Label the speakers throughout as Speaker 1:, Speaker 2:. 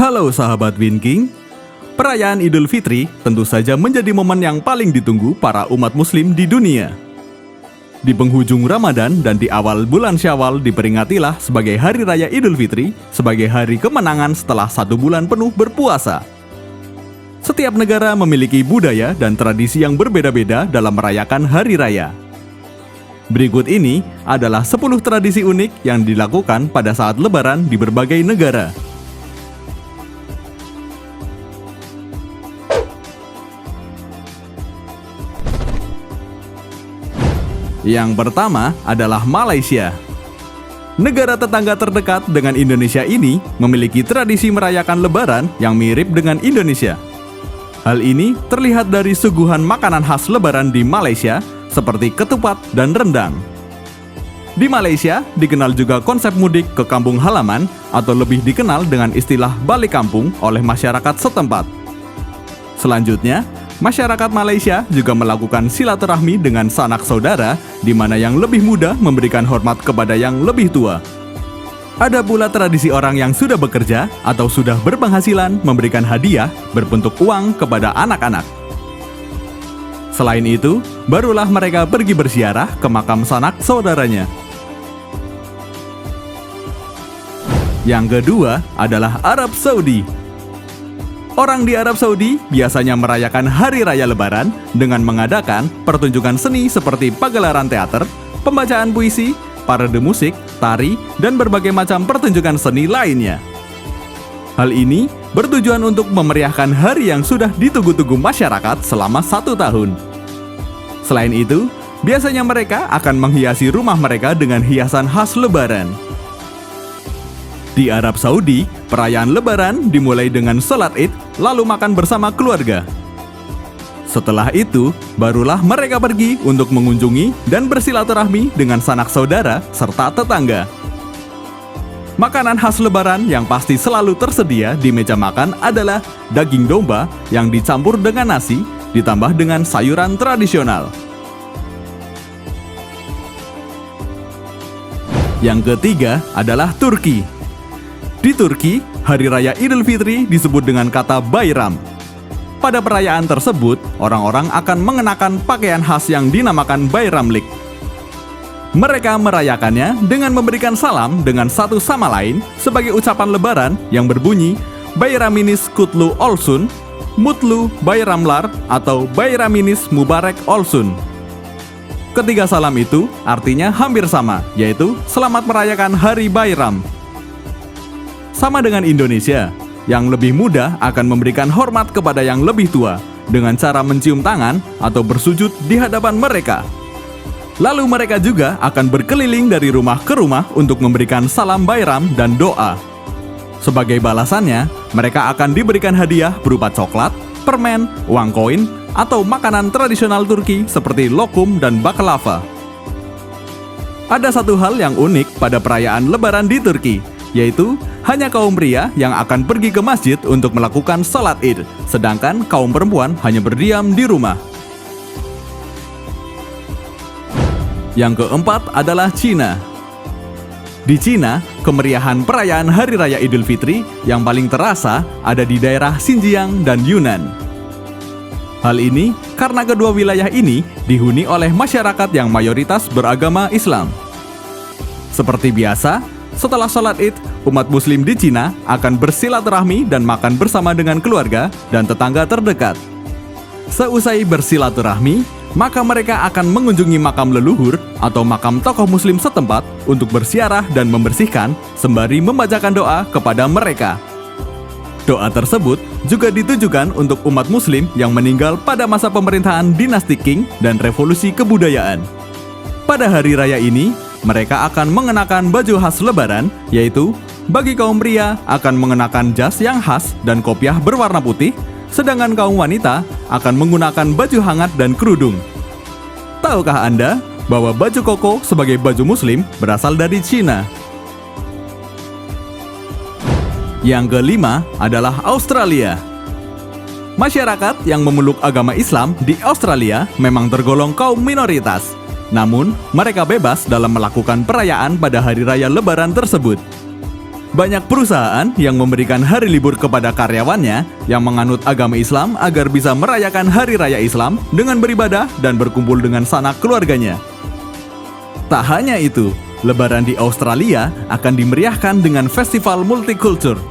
Speaker 1: Halo sahabat Winking. Perayaan Idul Fitri tentu saja menjadi momen yang paling ditunggu para umat muslim di dunia. Di penghujung Ramadan dan di awal bulan Syawal diperingatilah sebagai Hari Raya Idul Fitri, sebagai hari kemenangan setelah 1 bulan penuh berpuasa. Setiap negara memiliki budaya dan tradisi yang berbeda-beda dalam merayakan Hari Raya. Berikut ini adalah 10 tradisi unik yang dilakukan pada saat Lebaran di berbagai negara. Yang pertama adalah Malaysia. Negara tetangga terdekat dengan Indonesia ini memiliki tradisi merayakan Lebaran yang mirip dengan Indonesia. Hal ini terlihat dari suguhan makanan khas Lebaran di Malaysia seperti ketupat dan rendang. Di Malaysia dikenal juga konsep mudik ke kampung halaman atau lebih dikenal dengan istilah balik kampung oleh masyarakat setempat. Selanjutnya, masyarakat Malaysia juga melakukan silaturahmi dengan sanak saudara, di mana yang lebih muda memberikan hormat kepada yang lebih tua. Ada pula tradisi orang yang sudah bekerja atau sudah berpenghasilan memberikan hadiah berbentuk uang kepada anak-anak. Selain itu, barulah mereka pergi berziarah ke makam sanak saudaranya. Yang kedua adalah Arab Saudi. Orang di Arab Saudi biasanya merayakan Hari Raya Lebaran dengan mengadakan pertunjukan seni seperti pagelaran teater, pembacaan puisi, parade musik, tari, dan berbagai macam pertunjukan seni lainnya. Hal ini bertujuan untuk memeriahkan hari yang sudah ditunggu-tunggu masyarakat selama 1 tahun. Selain itu, biasanya mereka akan menghiasi rumah mereka dengan hiasan khas Lebaran. Di Arab Saudi, perayaan Lebaran dimulai dengan sholat Id, lalu makan bersama keluarga. Setelah itu, barulah mereka pergi untuk mengunjungi dan bersilaturahmi dengan sanak saudara serta tetangga. Makanan khas Lebaran yang pasti selalu tersedia di meja makan adalah daging domba yang dicampur dengan nasi, ditambah dengan sayuran tradisional. Yang ketiga adalah Turki. Di Turki, Hari Raya Idul Fitri disebut dengan kata Bayram. Pada perayaan tersebut, orang-orang akan mengenakan pakaian khas yang dinamakan Bayramlik. Mereka merayakannya dengan memberikan salam dengan satu sama lain sebagai ucapan Lebaran yang berbunyi Bayraminis Kutlu Olsun, Mutlu Bayramlar atau Bayraminis Mubarak Olsun. Ketiga salam itu artinya hampir sama, yaitu selamat merayakan Hari Bayram. Sama dengan Indonesia, yang lebih muda akan memberikan hormat kepada yang lebih tua dengan cara mencium tangan atau bersujud di hadapan mereka. Lalu mereka juga akan berkeliling dari rumah ke rumah untuk memberikan salam Bayram dan doa. Sebagai balasannya, mereka akan diberikan hadiah berupa coklat, permen, uang koin, atau makanan tradisional Turki seperti lokum dan baklava. Ada satu hal yang unik pada perayaan Lebaran di Turki, yaitu hanya kaum pria yang akan pergi ke masjid untuk melakukan sholat Id, sedangkan kaum perempuan hanya berdiam di rumah. Yang keempat adalah Cina. Di Cina, kemeriahan perayaan Hari Raya Idul Fitri yang paling terasa ada di daerah Xinjiang dan Yunnan. Hal ini karena kedua wilayah ini dihuni oleh masyarakat yang mayoritas beragama Islam. Seperti biasa, setelah sholat Id, umat muslim di Cina akan bersilaturahmi dan makan bersama dengan keluarga dan tetangga terdekat. Seusai bersilaturahmi, maka mereka akan mengunjungi makam leluhur atau makam tokoh muslim setempat untuk berziarah dan membersihkan sembari membacakan doa kepada mereka. Doa tersebut juga ditujukan untuk umat muslim yang meninggal pada masa pemerintahan dinasti Qing dan revolusi kebudayaan. Pada hari raya ini, mereka akan mengenakan baju khas Lebaran, yaitu bagi kaum pria akan mengenakan jas yang khas dan kopiah berwarna putih, sedangkan kaum wanita akan menggunakan baju hangat dan kerudung. Tahukah Anda bahwa baju koko sebagai baju muslim berasal dari Cina? Yang kelima adalah Australia. Masyarakat yang memeluk agama Islam di Australia memang tergolong kaum minoritas. Namun, mereka bebas dalam melakukan perayaan pada hari raya Lebaran tersebut. Banyak perusahaan yang memberikan hari libur kepada karyawannya yang menganut agama Islam agar bisa merayakan Hari Raya Islam dengan beribadah dan berkumpul dengan sanak keluarganya. Tak hanya itu, Lebaran di Australia akan dimeriahkan dengan festival multikultur.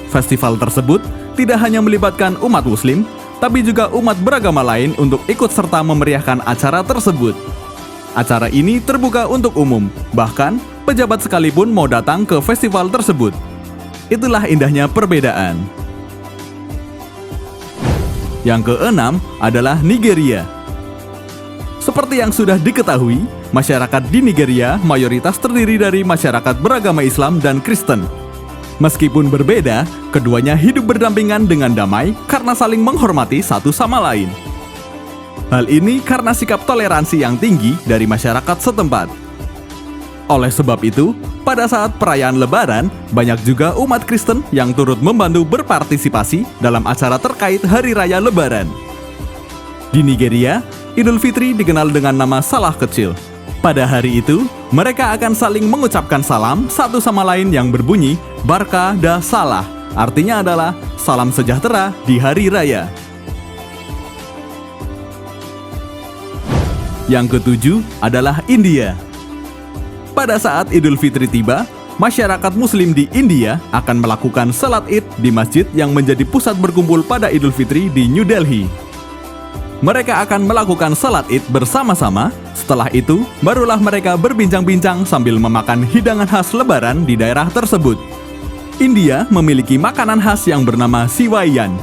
Speaker 1: Festival tersebut tidak hanya melibatkan umat Muslim, tapi juga umat beragama lain untuk ikut serta memeriahkan acara tersebut. Acara ini terbuka untuk umum, bahkan pejabat sekalipun mau datang ke festival tersebut. Itulah indahnya perbedaan. Yang keenam adalah Nigeria. Seperti yang sudah diketahui, masyarakat di Nigeria mayoritas terdiri dari masyarakat beragama Islam dan Kristen. Meskipun berbeda, keduanya hidup berdampingan dengan damai karena saling menghormati satu sama lain. Hal ini karena sikap toleransi yang tinggi dari masyarakat setempat. Oleh sebab itu, pada saat perayaan Lebaran, banyak juga umat Kristen yang turut membantu berpartisipasi dalam acara terkait Hari Raya Lebaran. Di Nigeria, Idul Fitri dikenal dengan nama Salah Kecil. Pada hari itu, mereka akan saling mengucapkan salam satu sama lain yang berbunyi Barka da Salah, artinya adalah salam sejahtera di Hari Raya. Yang ketujuh adalah India. Pada saat Idul Fitri tiba, masyarakat Muslim di India akan melakukan salat Id di masjid yang menjadi pusat berkumpul pada Idul Fitri di New Delhi. Mereka akan melakukan salat Id bersama-sama, setelah itu barulah mereka berbincang-bincang sambil memakan hidangan khas Lebaran di daerah tersebut. India memiliki makanan khas yang bernama Siwaiyan.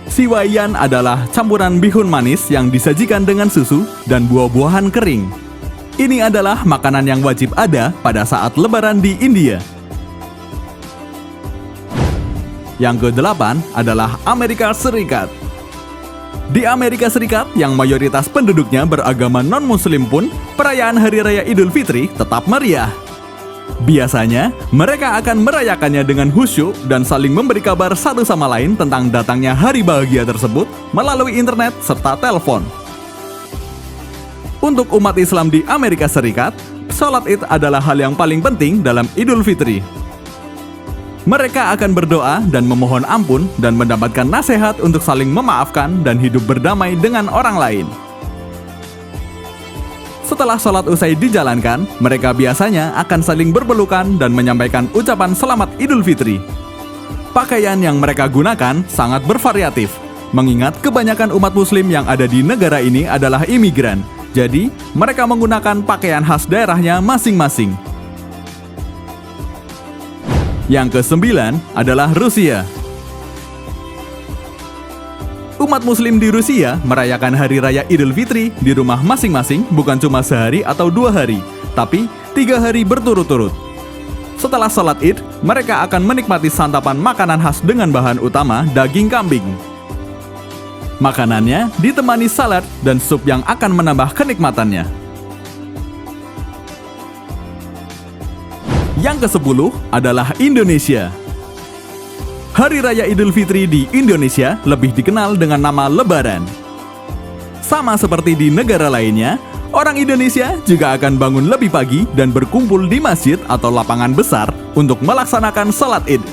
Speaker 1: Siwaiyan adalah campuran bihun manis yang disajikan dengan susu dan buah-buahan kering. Ini adalah makanan yang wajib ada pada saat Lebaran di India. Yang ke-8 adalah Amerika Serikat. Di Amerika Serikat, yang mayoritas penduduknya beragama non-Muslim pun, perayaan Hari Raya Idul Fitri tetap meriah. Biasanya, mereka akan merayakannya dengan khusyuk dan saling memberi kabar satu sama lain tentang datangnya hari bahagia tersebut melalui internet serta telepon. Untuk umat Islam di Amerika Serikat, sholat Id adalah hal yang paling penting dalam Idul Fitri. Mereka akan berdoa dan memohon ampun dan mendapatkan nasihat untuk saling memaafkan dan hidup berdamai dengan orang lain. Setelah sholat usai dijalankan, mereka biasanya akan saling berpelukan dan menyampaikan ucapan selamat Idul Fitri. Pakaian yang mereka gunakan sangat bervariatif, mengingat kebanyakan umat Muslim yang ada di negara ini adalah imigran. Jadi, mereka menggunakan pakaian khas daerahnya masing-masing. Yang ke-9 adalah Rusia. Umat Muslim di Rusia merayakan Hari Raya Idul Fitri di rumah masing-masing bukan cuma sehari atau 2 hari, tapi 3 hari berturut-turut. Setelah salat Id, mereka akan menikmati santapan makanan khas dengan bahan utama daging kambing. Makanannya ditemani salad dan sup yang akan menambah kenikmatannya. Yang ke-10 adalah Indonesia. Hari Raya Idul Fitri di Indonesia lebih dikenal dengan nama Lebaran. Sama seperti di negara lainnya, orang Indonesia juga akan bangun lebih pagi dan berkumpul di masjid atau lapangan besar untuk melaksanakan salat Id.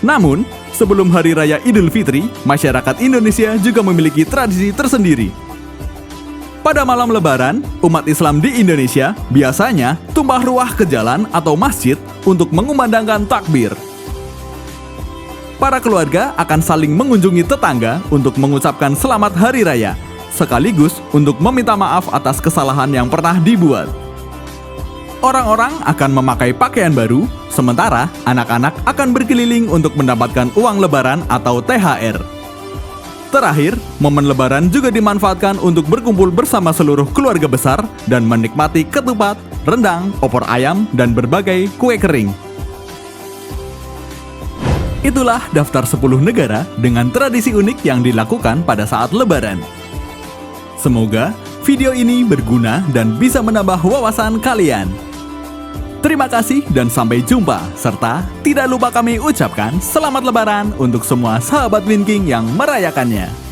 Speaker 1: Namun, sebelum Hari Raya Idul Fitri, masyarakat Indonesia juga memiliki tradisi tersendiri. Pada malam Lebaran, umat Islam di Indonesia biasanya tumpah ruah ke jalan atau masjid untuk mengumandangkan takbir. Para keluarga akan saling mengunjungi tetangga untuk mengucapkan selamat Hari Raya, sekaligus untuk meminta maaf atas kesalahan yang pernah dibuat. Orang-orang akan memakai pakaian baru, sementara anak-anak akan berkeliling untuk mendapatkan uang lebaran atau THR. Terakhir, momen Lebaran juga dimanfaatkan untuk berkumpul bersama seluruh keluarga besar dan menikmati ketupat, rendang, opor ayam, dan berbagai kue kering. Itulah daftar 10 negara dengan tradisi unik yang dilakukan pada saat Lebaran. Semoga video ini berguna dan bisa menambah wawasan kalian. Terima kasih dan sampai jumpa, serta tidak lupa kami ucapkan selamat Lebaran untuk semua sahabat Winking yang merayakannya.